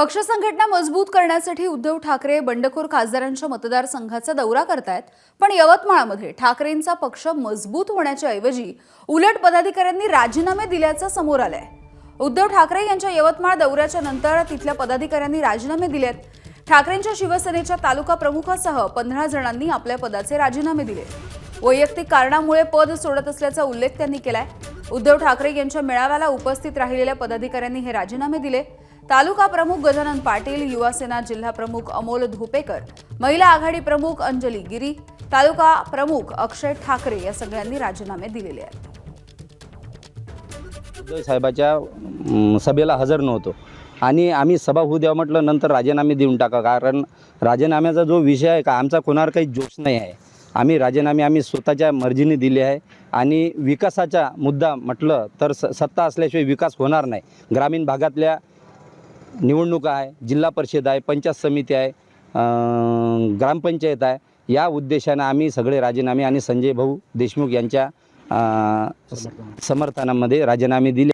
पक्ष संघटना मजबूत करण्यासाठी उद्धव ठाकरे बंडखोर खासदारांच्या मतदारसंघाचा दौरा करतायत। पण यवतमाळमध्ये ठाकरेंचा पक्ष मजबूत होण्याच्या ऐवजी उलट पदाधिकाऱ्यांनी राजीनामे दिल्याचं समोर आलंय। उद्धव ठाकरे यांच्या यवतमाळ दौऱ्याच्या नंतर तिथल्या पदाधिकाऱ्यांनी राजीनामे दिलेत। ठाकरेंच्या शिवसेनेच्या तालुका प्रमुखासह 15 जणांनी आपल्या पदाचे राजीनामे दिले। वैयक्तिक कारणामुळे पद सोडत असल्याचा उल्लेख त्यांनी केलाय। उद्धव ठाकरे यांच्या मेळाव्याला उपस्थित राहिलेल्या पदाधिकाऱ्यांनी हे राजीनामे दिले। तालुका प्रमुख गजानन पाटील, युवा सेना जिल्हा प्रमुख अमोल धोपेकर, महिला आघाडी प्रमुख अंजली गिरी, तालुका प्रमुख अक्षय ठाकरे या सगळ्यांनी राजीनामे दिलेले आहेत। उद्धव साहेबांच्या सभेला हजर नव्हतो आणि आम्ही सभा होऊ द्या म्हटलं, नंतर राजीनामे देऊन टाका। कारण राजीनाम्याचा जो विषय आहे का, आमचा कोणावर काही जोश नाही आहे। आम्ही राजीनामे आम्ही स्वतःच्या मर्जीने दिले आहे आणि विकासाचा मुद्दा म्हटलं तर सत्ता असल्याशिवाय विकास होणार नाही। ग्रामीण भागातल्या निवडणुका आहे, जिल्हा परिषद आहे, पंचायत समिती आहे, ग्रामपंचायत आहे, या उद्देशाने आम्ही सगळे राजीनामे आणि संजय भाऊ देशमुख यांच्या समर्थनामध्ये राजीनामे दिले।